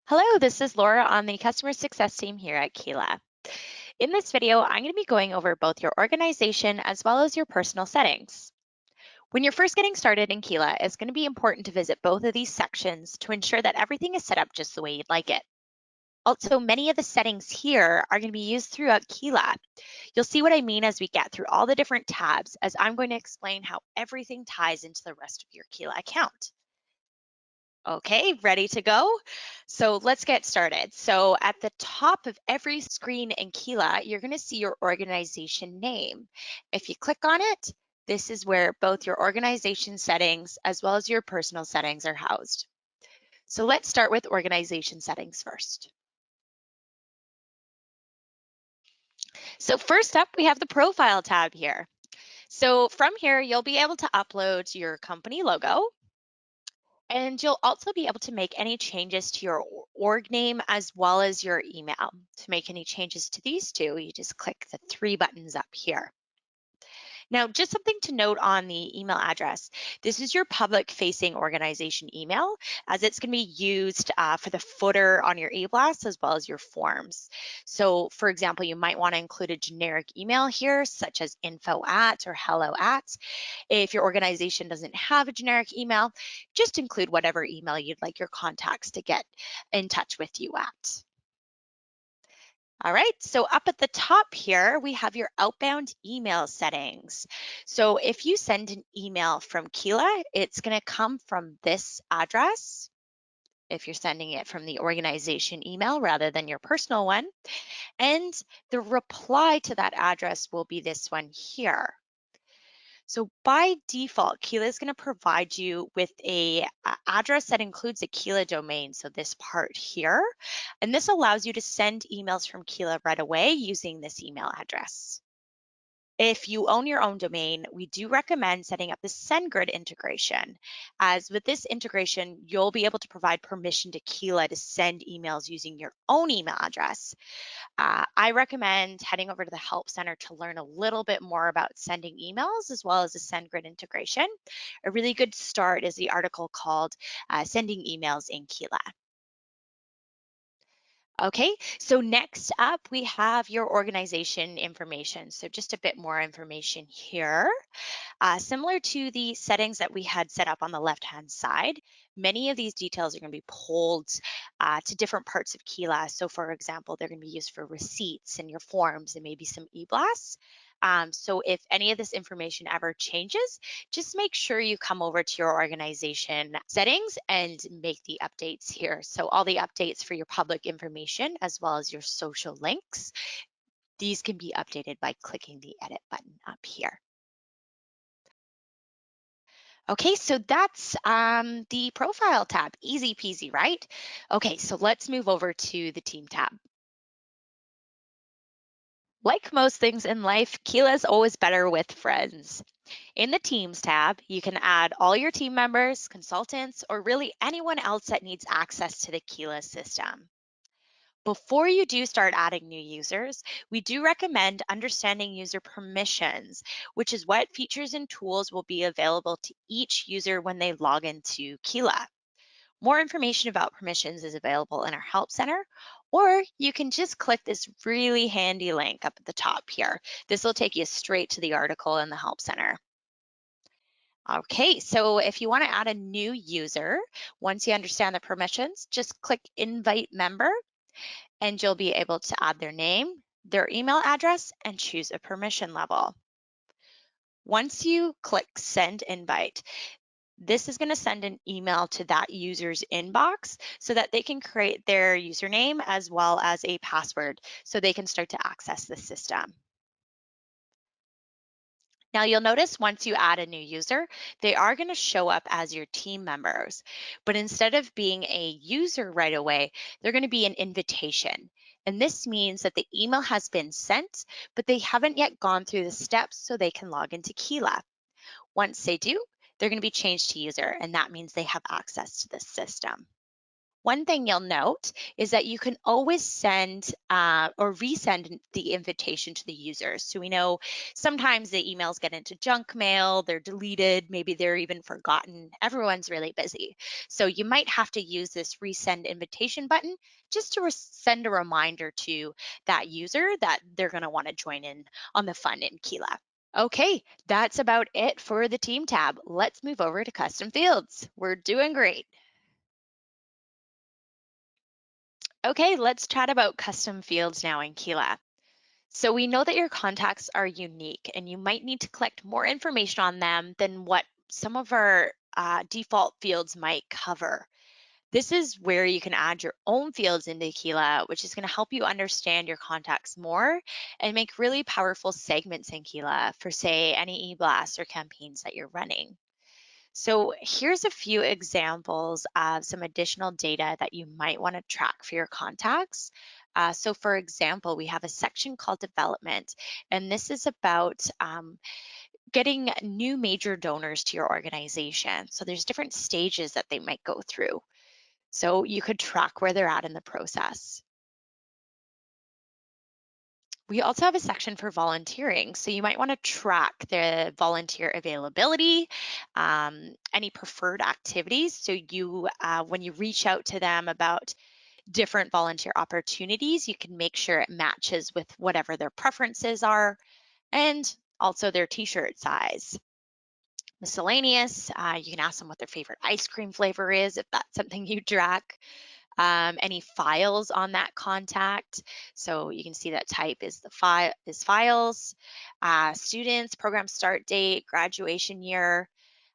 Hello, this is Laura on the customer success team here at Keela. In this video, I'm going to be going over both your organization as well as your personal settings. When you're first getting started in Keela, it's going to be important to visit both of these sections to ensure that everything is set up just the way you'd like it. Also, many of the settings here are going to be used throughout Keela. You'll see what I mean as we get through all the different tabs, as I'm going to explain how everything ties into the rest of your Keela account. Okay, ready to go? So let's get started. So at the top of every screen in Keela, you're going to see your organization name. If you click on it, this is where both your organization settings as well as your personal settings are housed. So let's start with organization settings first. So first up, we have the profile tab here. So from here, you'll be able to upload your company logo. And you'll also be able to make any changes to your org name as well as your email. To make any changes to these two, you just click the three buttons up here. Now, just something to note on the email address. This is your public facing organization email, as it's going to be used for the footer on your e-blast as well as your forms. So for example, you might want to include a generic email here, such as info at or hello at. If your organization doesn't have a generic email, just include whatever email you'd like your contacts to get in touch with you at. All right, so up at the top here, we have your outbound email settings. So if you send an email from Keela, it's going to come from this address. If you're sending it from the organization email rather than your personal one, and the reply to that address will be this one here. So by default, Keela is going to provide you with a address that includes a Keela domain, so this part here. And this allows you to send emails from Keela right away using this email address. If you own your own domain, we do recommend setting up the SendGrid integration, as with this integration, you'll be able to provide permission to Keela to send emails using your own email address. I recommend heading over to the Help Center to learn a little bit more about sending emails as well as the SendGrid integration. A really good start is the article called Sending Emails in Keela. Okay, so next up we have your organization information. So just a bit more information here. Similar to the settings that we had set up on the left-hand side, many of these details are going to be pulled to different parts of Keela. So for example, they're going to be used for receipts and your forms and maybe some e-blasts. So if any of this information ever changes, just make sure you come over to your organization settings and make the updates here. So all the updates for your public information as well as your social links, these can be updated by clicking the edit button up here. Okay, so that's the profile tab. Easy peasy, right? Okay, so let's move over to the team tab. Like most things in life, Keela is always better with friends. In the Teams tab, you can add all your team members, consultants, or really anyone else that needs access to the Keela system. Before you do start adding new users, we do recommend understanding user permissions, which is what features and tools will be available to each user when they log into Keela. More information about permissions is available in our Help Center, or you can just click this really handy link up at the top here. This will take you straight to the article in the Help Center. Okay, so if you want to add a new user, once you understand the permissions, just click Invite Member and you'll be able to add their name, their email address, and choose a permission level. Once you click Send Invite, this is going to send an email to that user's inbox so that they can create their username as well as a password so they can start to access the system. Now you'll notice once you add a new user, they are going to show up as your team members, but instead of being a user right away, they're going to be an invitation. And this means that the email has been sent, but they haven't yet gone through the steps so they can log into Keela. Once they do, they're going to be changed to user, and that means they have access to the system. One thing you'll note is that you can always send or resend the invitation to the user. So we know sometimes the emails get into junk mail, they're deleted, maybe they're even forgotten. Everyone's really busy. So you might have to use this resend invitation button just to send a reminder to that user that they're going to want to join in on the fun in Keela. Okay, that's about it for the team tab. Let's move over to custom fields. We're doing great. Okay, let's chat about custom fields now in Keela. So we know that your contacts are unique and you might need to collect more information on them than what some of our default fields might cover. This is where you can add your own fields into Keela, which is going to help you understand your contacts more and make really powerful segments in Keela for, say, any e-blasts or campaigns that you're running. So here's a few examples of some additional data that you might want to track for your contacts. So for example, we have a section called development, and this is about getting new major donors to your organization. So there's different stages that they might go through. So you could track where they're at in the process. We also have a section for volunteering. So you might want to track the volunteer availability, any preferred activities. So when you reach out to them about different volunteer opportunities, you can make sure it matches with whatever their preferences are and also their t-shirt size. Miscellaneous, you can ask them what their favorite ice cream flavor is if that's something you track. Any files on that contact. So you can see that type is the file is files, students, program start date, graduation year,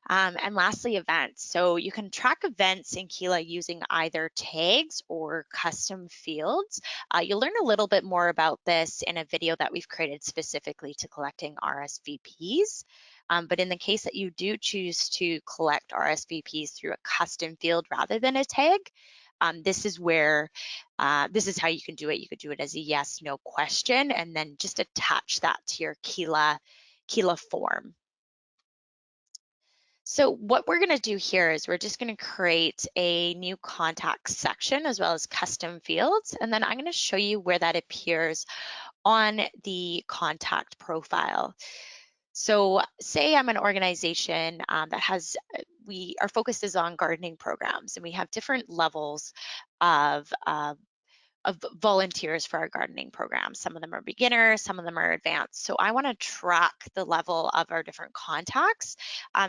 and lastly, events. So you can track events in Keela using either tags or custom fields. You'll learn a little bit more about this in a video that we've created specifically to collecting RSVPs. But in the case that you do choose to collect RSVPs through a custom field rather than a tag, this is where, this is how you can do it. You could do it as a yes, no question, and then just attach that to your Keela form. So what we're going to do here is we're just going to create a new contact section as well as custom fields. And then I'm going to show you where that appears on the contact profile. So say I'm an organization that has, our focus is on gardening programs and we have different levels of volunteers for our gardening program. Some of them are beginners, some of them are advanced. So I want to track the level of our different contacts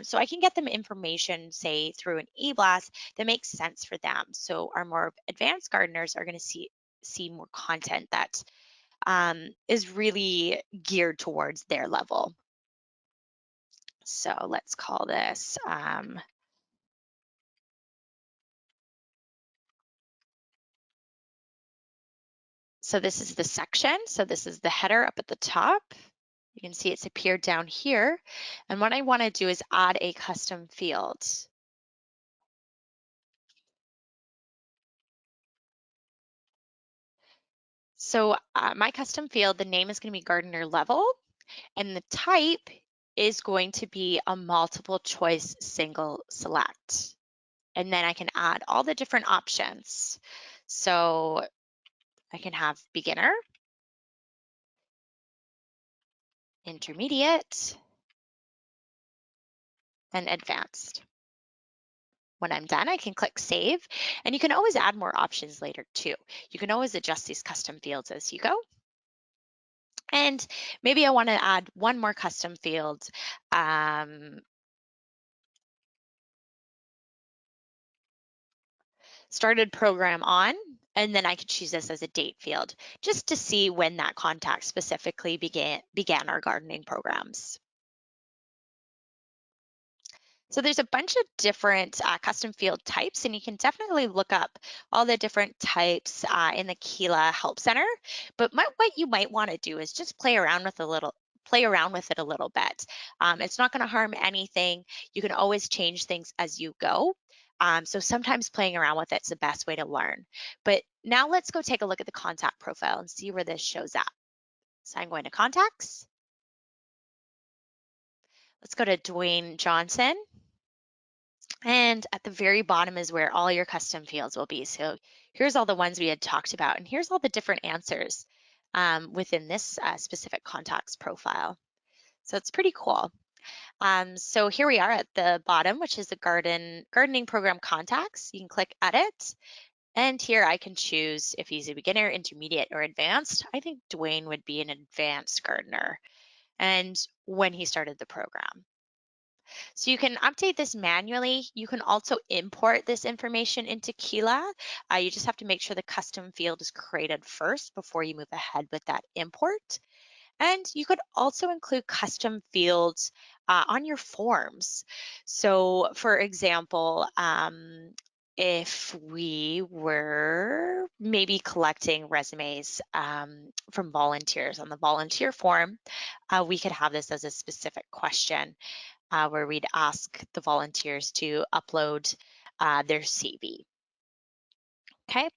so I can get them information, say through an e-blast that makes sense for them. So our more advanced gardeners are going to see more content that is really geared towards their level. So let's call this so this is the section. So this is the header up at the top. You can see it's appeared down here. And what I want to do is add a custom field. So my custom field, the name is going to be gardener level, and the type is going to be a multiple choice single select. And then I can add all the different options. So I can have beginner, intermediate, and advanced. When I'm done, I can click save, and you can always add more options later too. You can always adjust these custom fields as you go. And maybe I want to add one more custom field. Started program on, and then I could choose this as a date field just to see when that contact specifically began our gardening programs. So there's a bunch of different custom field types, and you can definitely look up all the different types in the Keela Help Center. But what you might want to do is just play around with it a little bit. It's not going to harm anything. You can always change things as you go. So sometimes playing around with it's the best way to learn. But now let's go take a look at the contact profile and see where this shows up. So I'm going to contacts. Let's go to Dwayne Johnson. And at the very bottom is where all your custom fields will be. So here's all the ones we had talked about, and here's all the different answers within this specific contacts profile. So it's pretty cool. So here we are at the bottom, which is the gardening program contacts. You can click edit. And here I can choose if he's a beginner, intermediate, or advanced. I think Dwayne would be an advanced gardener and when he started the program. So you can update this manually. You can also import this information into Keela. You just have to make sure the custom field is created first before you move ahead with that import. And you could also include custom fields on your forms. So for example, if we were maybe collecting resumes from volunteers on the volunteer form, we could have this as a specific question where we'd ask the volunteers to upload their CV. Okay.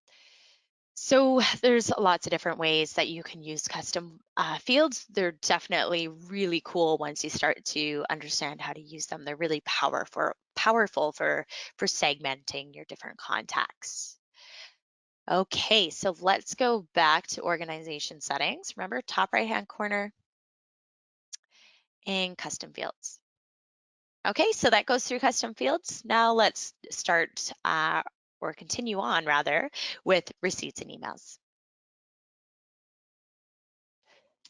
So there's lots of different ways that you can use custom fields. They're definitely really cool once you start to understand how to use them. They're really powerful for segmenting your different contacts. Okay, so let's go back to organization settings. Remember, top right-hand corner and custom fields. Okay, so that goes through custom fields. Now let's start or continue on rather with receipts and emails.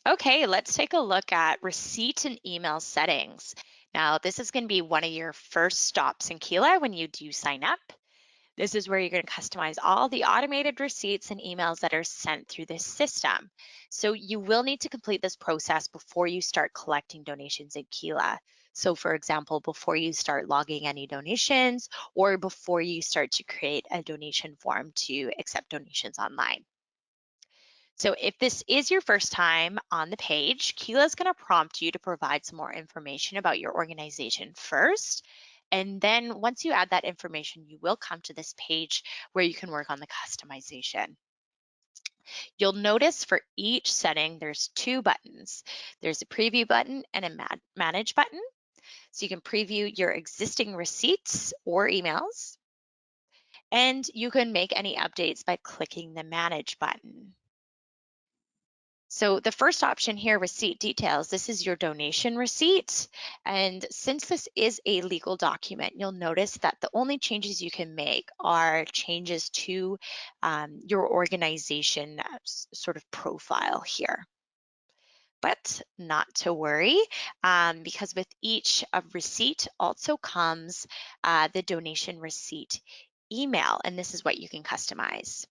Okay, let's take a look at receipt and email settings. Now, this is going to be one of your first stops in Keela when you do sign up. This is where you're going to customize all the automated receipts and emails that are sent through this system. So you will need to complete this process before you start collecting donations in Keela. So for example, before you start logging any donations or before you start to create a donation form to accept donations online. So if this is your first time on the page, Keela is going to prompt you to provide some more information about your organization first. And then once you add that information, you will come to this page where you can work on the customization. You'll notice for each setting, there's two buttons. There's a preview button and a manage button. So you can preview your existing receipts or emails. And you can make any updates by clicking the manage button. So the first option here, receipt details, this is your donation receipt. And since this is a legal document, you'll notice that the only changes you can make are changes to your organization sort of profile here. But not to worry, because with each receipt also comes the donation receipt email, and this is what you can customize.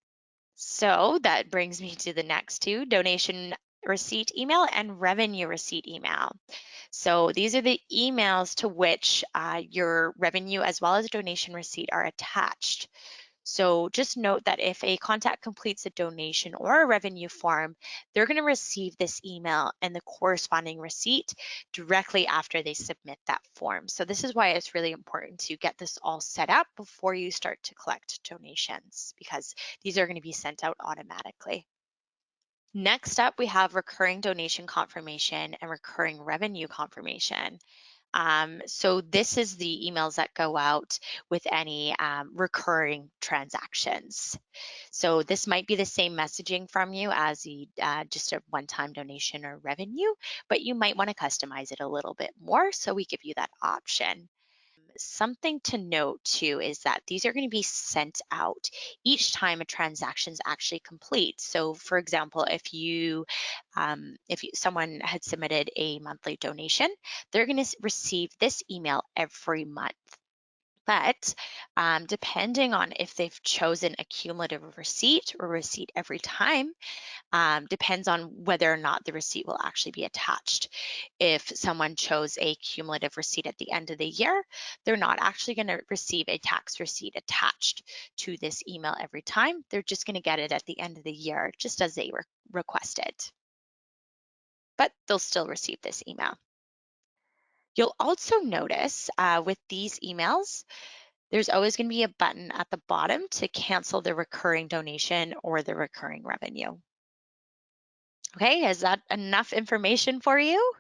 So that brings me to the next two, donation receipt email and revenue receipt email. So these are the emails to which your revenue as well as donation receipt are attached. So just note that if a contact completes a donation or a revenue form, they're going to receive this email and the corresponding receipt directly after they submit that form. So this is why it's really important to get this all set up before you start to collect donations, because these are going to be sent out automatically. Next up, we have recurring donation confirmation and recurring revenue confirmation. So this is the emails that go out with any recurring transactions. So this might be the same messaging from you as just a one-time donation or revenue, but you might want to customize it a little bit more. So we give you that option. Something to note too is that these are going to be sent out each time a transaction is actually complete. So for example, if someone had submitted a monthly donation, they're going to receive this email every month. But depending on if they've chosen a cumulative receipt or receipt every time, depends on whether or not the receipt will actually be attached. If someone chose a cumulative receipt at the end of the year, they're not actually going to receive a tax receipt attached to this email every time. They're just going to get it at the end of the year, just as they requested. But they'll still receive this email. You'll also notice with these emails, there's always going to be a button at the bottom to cancel the recurring donation or the recurring revenue. Okay, is that enough information for you?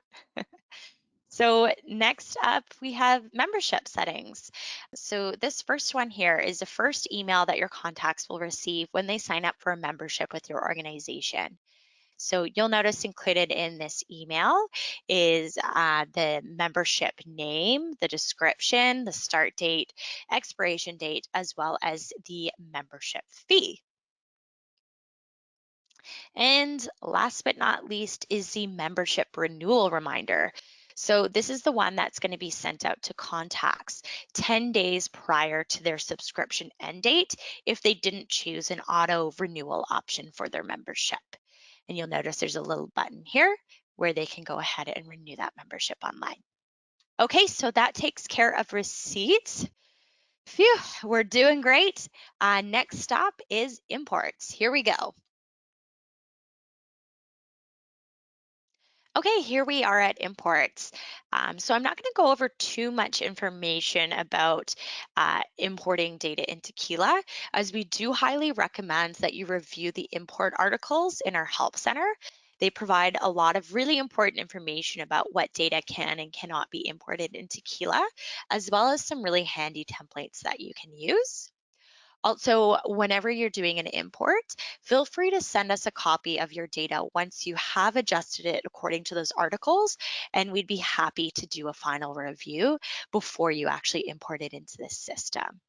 So next up, we have membership settings. So this first one here is the first email that your contacts will receive when they sign up for a membership with your organization. So you'll notice included in this email is the membership name, the description, the start date, expiration date, as well as the membership fee. And last but not least is the membership renewal reminder. So this is the one that's going to be sent out to contacts 10 days prior to their subscription end date if they didn't choose an auto renewal option for their membership. And you'll notice there's a little button here where they can go ahead and renew that membership online. Okay, so that takes care of receipts. Phew, we're doing great. Next stop is imports. Here we go. Okay, here we are at imports. So I'm not going to go over too much information about importing data into Keela, as we do highly recommend that you review the import articles in our help center. They provide a lot of really important information about what data can and cannot be imported into Keela, as well as some really handy templates that you can use. Also, whenever you're doing an import, feel free to send us a copy of your data once you have adjusted it according to those articles, and we'd be happy to do a final review before you actually import it into the system.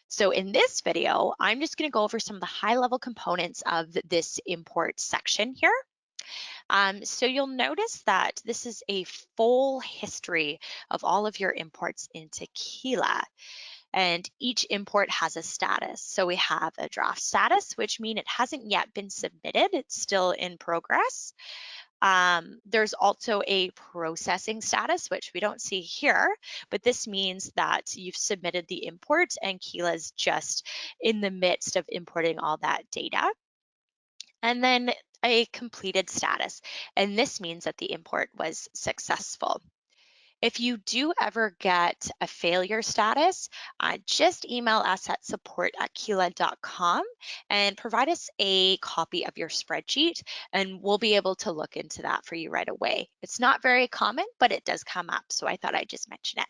So in this video, I'm just going to go over some of the high-level components of this import section here. So you'll notice that this is a full history of all of your imports into Keela, and each import has a status. So we have a draft status, which means it hasn't yet been submitted. It's still in progress. There's also a processing status, which we don't see here, but this means that you've submitted the import and Keela's just in the midst of importing all that data. And then a completed status, and this means that the import was successful. If you do ever get a failure status, just email us at support@keela.com and provide us a copy of your spreadsheet, and we'll be able to look into that for you right away. It's not very common, but it does come up, so I thought I'd just mention it.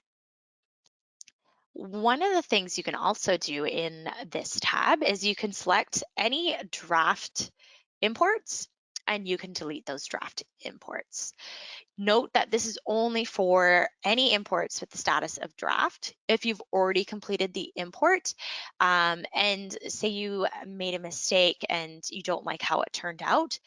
One of the things you can also do in this tab is you can select any draft imports and you can delete those draft imports. Note that this is only for any imports with the status of draft. If you've already completed the import and say you made a mistake and you don't like how it turned out,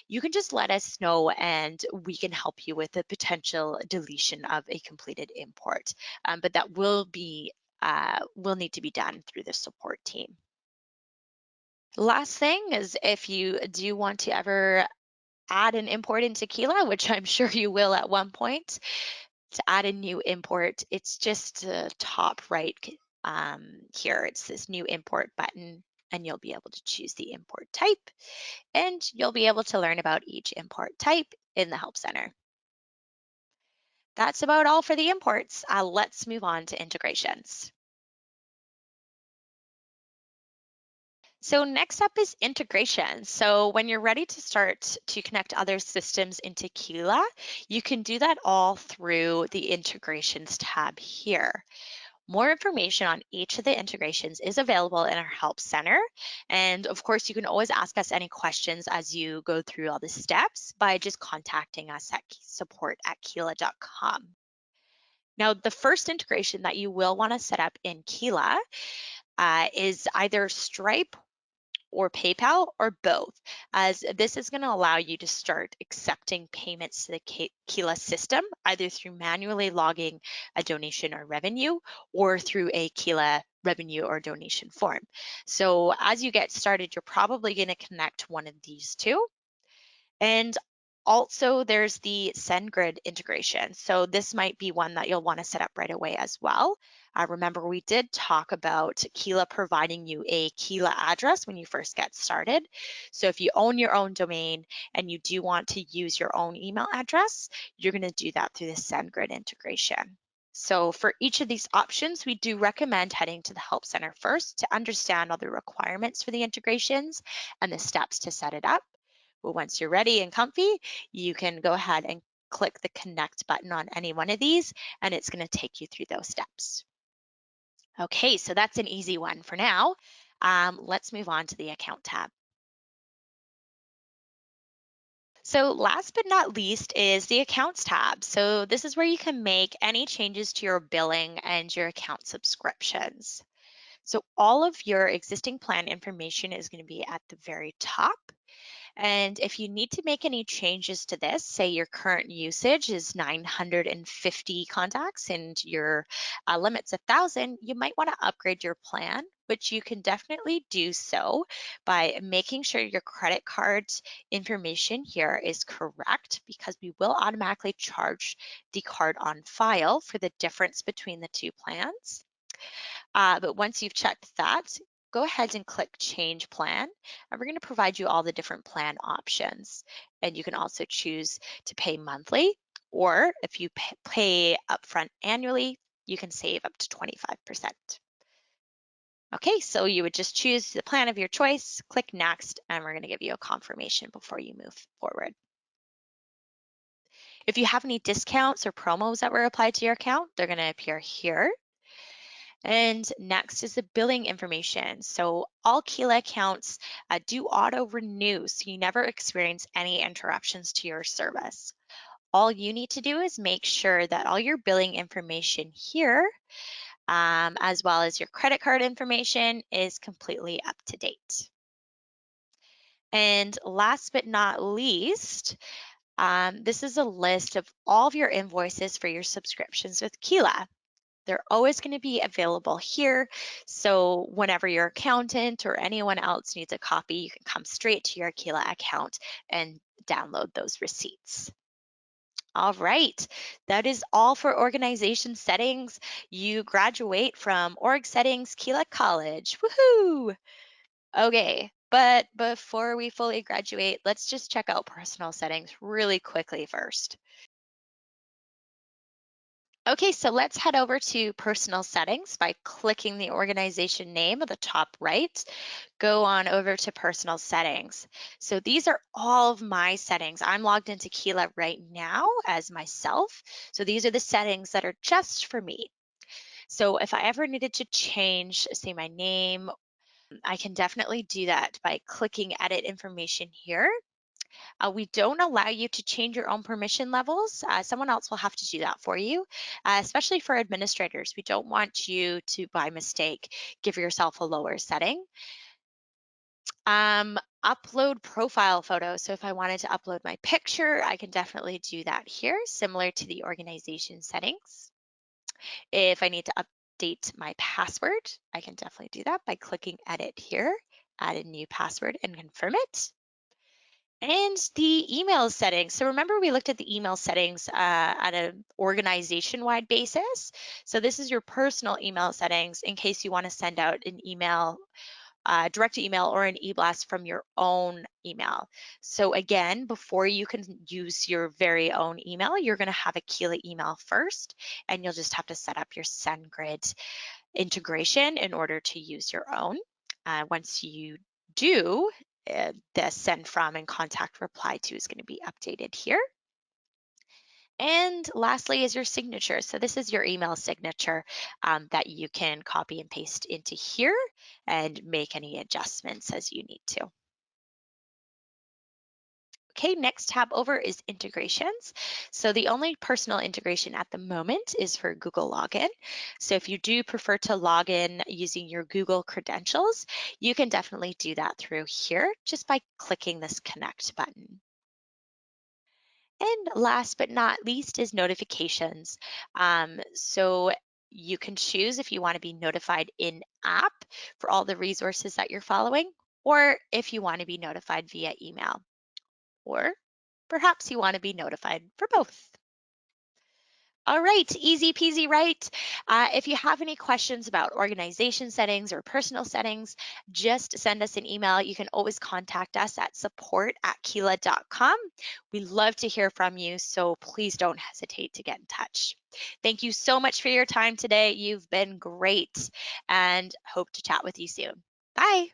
you can just let us know and we can help you with the potential deletion of a completed import. But that will need to be done through the support team. Last thing is if you do want to ever add an import into Keela, which I'm sure you will at one point, to add a new import, it's just top right here. It's this new import button, and you'll be able to choose the import type, and you'll be able to learn about each import type in the Help Center. That's about all for the imports. Let's move on to integrations. So next up is integration. So when you're ready to start to connect other systems into Keela, you can do that all through the integrations tab here. More information on each of the integrations is available in our Help Center. And of course, you can always ask us any questions as you go through all the steps by just contacting us at support@keela.com. Now, the first integration that you will want to set up in Keela is either Stripe or PayPal or both, as this is going to allow you to start accepting payments to the Keela system, either through manually logging a donation or revenue or through a Keela revenue or donation form. So as you get started, you're probably going to connect one of these two. And also there's the SendGrid integration. So this might be one that you'll want to set up right away as well. Remember, we did talk about Keela providing you a Keela address when you first get started. So if you own your own domain and you do want to use your own email address, you're going to do that through the SendGrid integration. So for each of these options, we do recommend heading to the Help Center first to understand all the requirements for the integrations and the steps to set it up. But once you're ready and comfy, you can go ahead and click the connect button on any one of these, and it's going to take you through those steps. Okay, so that's an easy one for now. Let's move on to the account tab. So last but not least is the accounts tab. So this is where you can make any changes to your billing and your account subscriptions. So all of your existing plan information is going to be at the very top. And if you need to make any changes to this, say your current usage is 950 contacts and your limit's 1,000, you might want to upgrade your plan, which you can definitely do so by making sure your credit card information here is correct, because we will automatically charge the card on file for the difference between the two plans. But once you've checked that, go ahead and click Change Plan, and we're going to provide you all the different plan options. And you can also choose to pay monthly, or if you pay upfront annually, you can save up to 25%. Okay, so you would just choose the plan of your choice, click Next, and we're going to give you a confirmation before you move forward. If you have any discounts or promos that were applied to your account, they're going to appear here. And next is the billing information. So all Keela accounts do auto renew, so you never experience any interruptions to your service. All you need to do is make sure that all your billing information here, as well as your credit card information, is completely up to date. And last but not least, this is a list of all of your invoices for your subscriptions with Keela. They're always going to be available here. So whenever your accountant or anyone else needs a copy, you can come straight to your Keela account and download those receipts. All right, that is all for organization settings. You graduate from Org Settings Keela College. Woohoo! Okay, but before we fully graduate, let's just check out personal settings really quickly first. Okay, so let's head over to personal settings by clicking the organization name at the top right. Go on over to personal settings. So these are all of my settings. I'm logged into Keela right now as myself. So these are the settings that are just for me. So if I ever needed to change, say, my name, I can definitely do that by clicking edit information here. We don't allow you to change your own permission levels. Someone else will have to do that for you, especially for administrators. We don't want you to, by mistake, give yourself a lower setting. Upload profile photo. So if I wanted to upload my picture, I can definitely do that here, similar to the organization settings. If I need to update my password, I can definitely do that by clicking edit here, add a new password and confirm it. And the email settings. So remember we looked at the email settings at an organization-wide basis. So this is your personal email settings in case you want to send out an email, direct email or an e-blast from your own email. So again, before you can use your very own email, you're going to have a Keela email first, and you'll just have to set up your SendGrid integration in order to use your own. Once you do, the send from and contact reply to is going to be updated here. And lastly is your signature. So this is your email signature that you can copy and paste into here and make any adjustments as you need to. Okay, next tab over is integrations. So the only personal integration at the moment is for Google Login. So if you do prefer to log in using your Google credentials, you can definitely do that through here just by clicking this connect button. And last but not least is notifications. So you can choose if you want to be notified in app for all the resources that you're following, or if you want to be notified via email, or perhaps you want to be notified for both. All right, easy peasy, right? If you have any questions about organization settings or personal settings, just send us an email. You can always contact us at support@keela.com. We love to hear from you, so please don't hesitate to get in touch. Thank you so much for your time today. You've been great, and hope to chat with you soon. Bye.